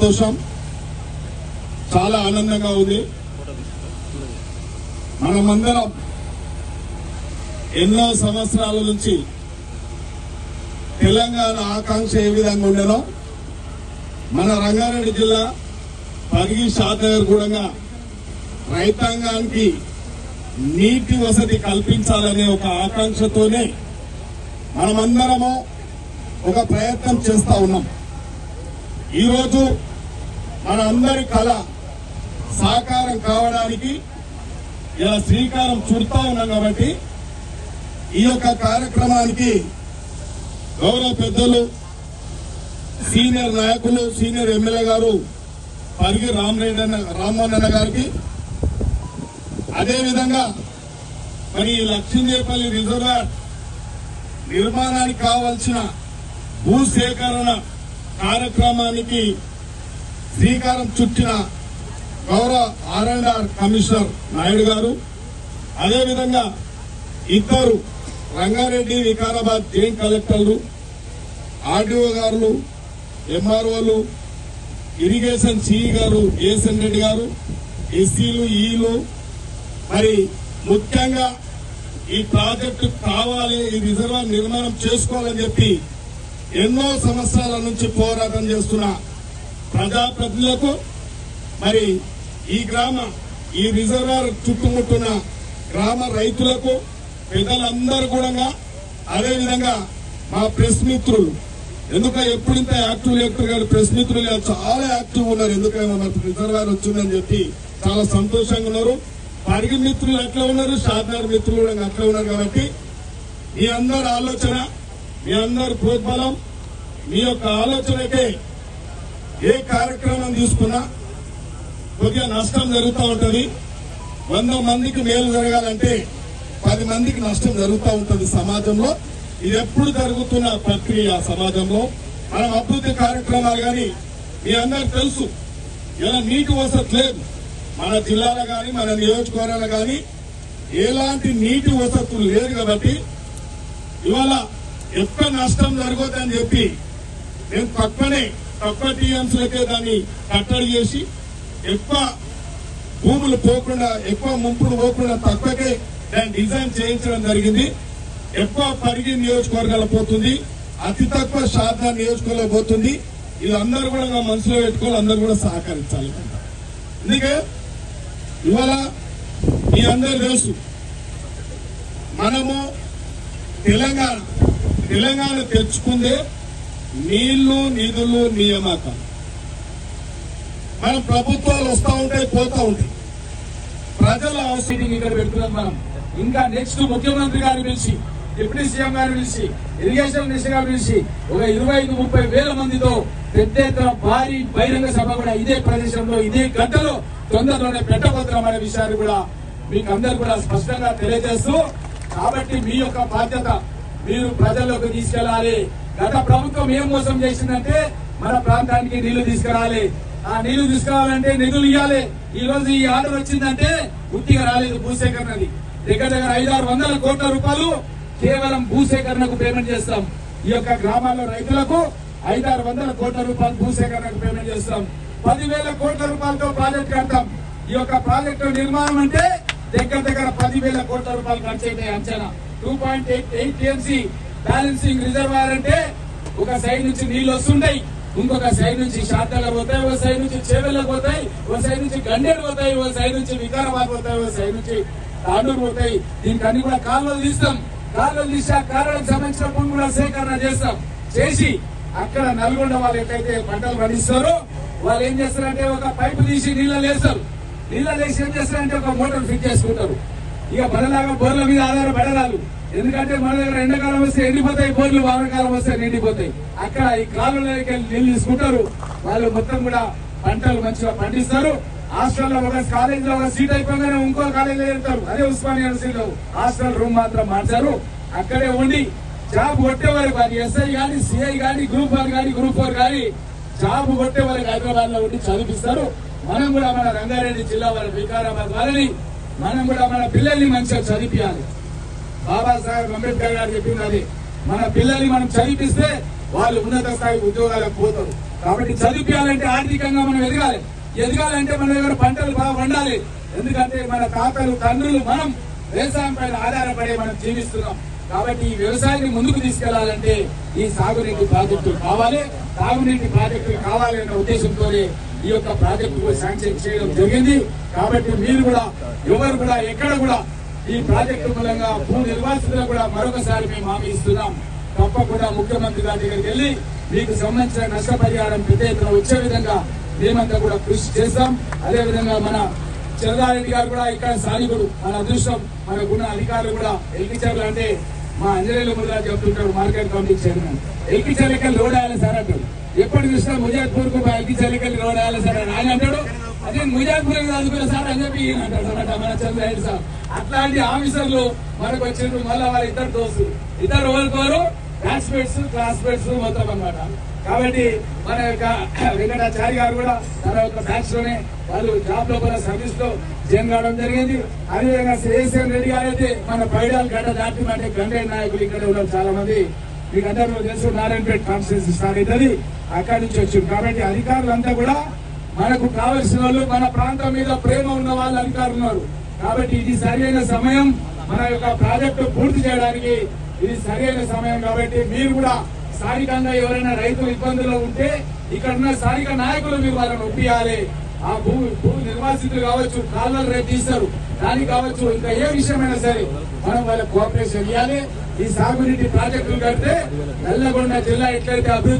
సంతోషం, చాలా ఆనందంగా ఉంది. మనమందరం ఎన్నో సంవత్సరాల నుంచి తెలంగాణ ఆకాంక్ష ఏ విధంగా ఉండేనో మన రంగారెడ్డి జిల్లా పరిగి షాద్నగర్ కూడా రైతాంగానికి నీటి వసతి కల్పించాలనే ఒక ఆకాంక్షతోనే మనమందరము ఒక ప్రయత్నం చేస్తా ఉన్నాం. ఈరోజు మన అందరి కళ సాకారం కావడానికి ఇలా శ్రీకారం చుడతా ఉన్నాం. కాబట్టి ఈ యొక్క కార్యక్రమానికి గౌరవ పెద్దలు, సీనియర్ నాయకులు, సీనియర్ ఎమ్మెల్యే గారు పరిగి రామ్మోహన్ అన్న గారికి, అదేవిధంగా మరి లక్ష్మీదేపల్లి రిజర్వాయర్ నిర్మాణానికి కావాల్సిన భూసేకరణ కార్యక్రమానికి శ్రీకారం చుట్టిన గౌరవ R&R కమిషనర్ నాయుడు గారు, అదేవిధంగా ఇద్దరు రంగారెడ్డి, వికారాబాద్ జాయింట్ కలెక్టర్లు, RDO గారు, MROలు, ఇరిగేషన్ సిఈ గారు ఏఎస్ఎన్ రెడ్డి గారు, ఎస్సీలు, ఈలు, మరి ముఖ్యంగా ఈ ప్రాజెక్టు కావాలి, ఈ రిజర్వాయర్ నిర్మాణం చేసుకోవాలని చెప్పి ఎన్నో సంవత్సరాల నుంచి పోరాటం చేస్తున్న ప్రజాప్రతినిధులకు, మరి ఈ రిజర్వాయర్ చుట్టుముట్టున్న గ్రామ రైతులకు, పెద్దలందరూ కూడా, అదేవిధంగా మా ప్రెస్ మిత్రులు, ఎందుకంటే ఎప్పుడు ఇంత యాక్టివ్ లేకపోతే గారు ప్రెస్ మిత్రులు చాలా యాక్టివ్ ఉన్నారు. ఎందుకంటే మన రిజర్వాయర్ వచ్చిందని చెప్పి చాలా సంతోషంగా ఉన్నారు. పరిగి మిత్రులు అట్లా ఉన్నారు, షాద్నగర్ మిత్రులు కూడా అట్లా ఉన్నారు. కాబట్టి మీ అందరి ఆలోచన, మీ అందరి ప్రోద్బలం, మీ యొక్క ఆలోచనకే ఏ కార్యక్రమం తీసుకున్నా కొద్దిగా నష్టం జరుగుతూ ఉంటుంది. 100 మందికి మేలు జరగాలంటే 10 మందికి నష్టం జరుగుతూ ఉంటుంది సమాజంలో. ఇది ఎప్పుడు జరుగుతున్న ప్రక్రియ సమాజంలో. మనం అభివృద్ధి కార్యక్రమాలు కానీ మీ అందరికి తెలుసు, ఇలా నీటి వసతి లేదు మన జిల్లాలో కానీ మన నియోజకవర్గాలు కానీ, ఎలాంటి నీటి వసతులు లేదు. కాబట్టి ఇవాళ ఎక్కువ నష్టం జరగదని చెప్పి నేను తక్కువ టీఎంసీలకే దాన్ని కట్టడి చేసి ఎక్కువ భూములు పోకుండా, ఎక్కువ ముంపులు పోకుండా తక్కువకే దాన్ని డిజైన్ చేయించడం జరిగింది. ఎక్కువ పరిగి నియోజకవర్గాలు పోతుంది, అతి తక్కువ షాద్నగర్ నియోజకవర్గంలో పోతుంది. వీళ్ళందరూ కూడా మనసులో పెట్టుకోవాలి, అందరూ కూడా సహకరించాలి. అందుకే ఇవాళ మీ అందరూ తెలుసు, మనము తెలంగాణ తెచ్చుకుందే నీళ్లు, నిధులు, నియామకాలు. మన ప్రభుత్వాలు వస్తూ ఉంటాయి, పోతా ఉంటాయి. ప్రజల అవసరం ఇక్కడ పెడుతున్నాం మనం. ఇంకా నెక్స్ట్ ముఖ్యమంత్రి గారిని పిలిచి, డిప్యూటీ సీఎం గారిని పిలిచి, ఇరిగేషన్ మినిస్టర్ గారిని పిలిచి ఒక 25-30 వేల మందితో పెద్ద ఎత్తున భారీ బహిరంగ సభ కూడా ఇదే ప్రదేశంలో, ఇదే గంటలో తొందరలోనే పెట్టబోతున్నాం అనే విషయాన్ని కూడా మీకు అందరు కూడా స్పష్టంగా తెలియజేస్తూ, కాబట్టి మీ యొక్క బాధ్యత మీరు ప్రజల్లోకి తీసుకెళ్లాలి. గత ప్రభుత్వం ఏం మోసం చేసిందంటే మన ప్రాంతానికి నీళ్లు తీసుకురాలి. ఆ నీళ్లు తీసుకురావాలంటే నిధులు ఇవ్వాలి. ఈ రోజు ఈ ఆర్డర్ వచ్చిందంటే గుర్తిగా రాలేదు. భూసేకరణది దగ్గర 500-600 కోట్ల రూపాయలు కేవలం భూసేకరణకు పేమెంట్ చేస్తాం. ఈ యొక్క గ్రామాల్లో రైతులకు 500-600 కోట్ల రూపాయలు భూసేకరణకు పేమెంట్ చేస్తాం. 10,000 కోట్ల రూపాయలతో ప్రాజెక్ట్ కడతాం. ఈ యొక్క ప్రాజెక్టు నిర్మాణం అంటే దగ్గర 10,000 కోట్ల రూపాయలు ఖర్చు అయితే అంచనా. 2.88 టీఎంసీ బ్యాలెన్సింగ్ రిజర్వాయర్ అంటే ఒక సైడ్ నుంచి నీళ్లు వస్తుంటాయి, ఇంకొక సైడ్ నుంచి షాద్నగర్ పోతాయి, ఒక సైడ్ నుంచి చేవెళ్ళకు పోతాయి, ఒక సైడ్ నుంచి గండేరు పోతాయి, ఒక సైడ్ నుంచి వికారాబాద్ పోతాయి, ఒక సైడ్ నుంచి తాండూరు పోతాయి. దీనికి అన్ని కూడా కాలువలు తీస్తాం. కాలువలు తీసి ఆ కాలువలకు సంబంధించిన భూమి కూడా సేకరణ చేస్తాం. చేసి అక్కడ నల్గొండ వాళ్ళు ఎక్కడైతే పంటలు పండిస్తారో వాళ్ళు ఏం చేస్తారంటే ఒక పైపు తీసి నీళ్ళ వేస్తారు. నీళ్ళ వేసి ఏం చేస్తారంటే ఒక మోటార్ ఫిట్ చేసుకుంటారు. ఇక మనలాగా బోర్ల మీద ఆధారపడరాలు. ఎందుకంటే మన దగ్గర ఎండాకాలం వస్తే ఎండిపోతాయి బోర్లు, వానాకాలం వస్తే నిండిపోతాయి. అక్కడ ఈ కాలువలకి నీళ్లు తీసుకుంటారు. వాళ్ళు మొత్తం కూడా పంటలు మంచిగా పండిస్తారు. హాస్టల్లో ఒక కాలేజీలో ఒక సీట్ అయిపోగానే ఇంకో కాలేజీలో వెళ్తారు. అదే ఉస్మానియా యూనివర్సిటీలో హాస్టల్ రూమ్ మాత్రం మార్చారు. అక్కడే ఉండి జాబ్ కొట్టే వారికి, అది ఎస్ఐ గాని, సిఐ గాని, గ్రూప్ 1 గాని, గ్రూప్ 4 గాని జాబ్ కొట్టే వారికి హైదరాబాద్ లో ఉండి చదివిస్తారు. మనం కూడా మన రంగారెడ్డి జిల్లా వారి, వికారాబాద్ వారిని మనం కూడా మన పిల్లల్ని మంచిగా చదివించాలి. బాబాసాహెబ్ అంబేద్కర్ గారు చెప్పింది అది. మన పిల్లల్ని మనం చదివిస్తే వాళ్ళు ఉన్నత స్థాయి ఉద్యోగాలకు పోతారు. కాబట్టి చదివించాలంటే ఆర్థికంగా మనం ఎదగాలంటే మన దగ్గర పంటలు బాగా పండాలి. ఎందుకంటే మన తాతలు తండ్రులు మనం వ్యవసాయం పైన ఆధారపడి మనం జీవిస్తున్నాం. కాబట్టి ఈ వ్యవసాయాన్ని ముందుకు తీసుకెళ్లాలంటే ఈ సాగునీటి ప్రాజెక్టులు కావాలి, తాగునీటి ప్రాజెక్టులు కావాలి అనే ఉద్దేశంతోనే ఈ యొక్క ప్రాజెక్టు శాంక్షన్ చేయడం జరిగింది. కాబట్టి మీరు కూడా ఎవరు కూడా ఎక్కడ కూడా ఈ ప్రాజెక్టు మూలంగా భూ నిర్వాసితులకు కూడా మరొకసారి మేము హామీ ఇస్తున్నాం. తప్పకుండా ముఖ్యమంత్రి గారి దగ్గరికి వెళ్లి మీకు సంబంధించిన నష్టపరిహారం పెద్ద ఎత్తున వచ్చే విధంగా మేమంతా కూడా కృషి చేస్తాం. అదేవిధంగా మన చంద్రారెడ్డి గారు కూడా ఇక్కడ స్థానికుడు, మన అదృష్టం మనకున్న అధికారులు కూడా ఎల్కిచర్లు అంటే మా అంజనేయులు ముద్రా చెప్తుంటారు మార్కెట్ కమిటీ చైర్మన్, ఎల్కిచర్లకి లోడ్ అయ్యాలి సార్ అంటాడు. ఎప్పుడు చూసినా ముజాద్పూర్ కు ఎల్కిచర్లకి లోడ్ అయ్యాలి సార్ అని ఆయన అంటాడు. అదే ముజాద్పూర్ చదువుకున్న సార్ అని చెప్పి ఈయన అంటాడు అన్నమాట మన చంద్రారెడ్డి సార్. అట్లాంటి ఆఫీసర్లు మనకు వచ్చినప్పుడు మళ్ళీ వాళ్ళ ఇద్దరు దోస్తులు, ఇద్దరు ఓల్పోరు క్లాస్మేట్స్ మొత్తం అన్నమాట. కాబట్టి మన యొక్క వెంకటాచారి గారు కూడా తన యొక్క బ్యాచ్ లోనే వాళ్ళు జాబ్ లో కూడా సర్వీస్ లో జాయిన్ కావడం జరిగింది. అదేవిధంగా శ్రేయస్వర్ రెడ్డి గారు అయితే మన పైడాల్ గడ్డ దాటి అంటే గండేడ్ నాయకులు ఇక్కడ ఉన్నారు చాలా మంది, మీకు అందరూ తెలుసు. నారాయణపేట కాన్స్టిట్యూన్సీ స్టార్ట్ అవుతుంది, అక్కడి నుంచి వచ్చింది. కాబట్టి అధికారులంతా కూడా మనకు కావలసిన వాళ్ళు, మన ప్రాంతం మీద ప్రేమ ఉన్న వాళ్ళు అధికారులు ఉన్నారు. కాబట్టి ఇది సరైన సమయం, మన యొక్క ప్రాజెక్టు పూర్తి చేయడానికి ఇది సరైన సమయం. కాబట్టి మీరు కూడా స్థానికంగా ఎవరైనా రైతులు ఇబ్బందుల్లో ఉంటే ఇక్కడ ఉన్న స్థానిక నాయకులు మీరు వాళ్ళని ఒప్పియాలి. ఆ భూ నిర్వాసితులు కావచ్చు, కాలువలు రేపు తీస్తారు దానికి కావచ్చు, ఇంకా ఏ విషయమైనా సరే మనం వాళ్ళకి కోఆపరేషన్ ఇవ్వాలి. ఈ సాగునీటి ప్రాజెక్టులు కడితే నల్లగొండ జిల్లా ఎట్లయితే అభివృద్ధి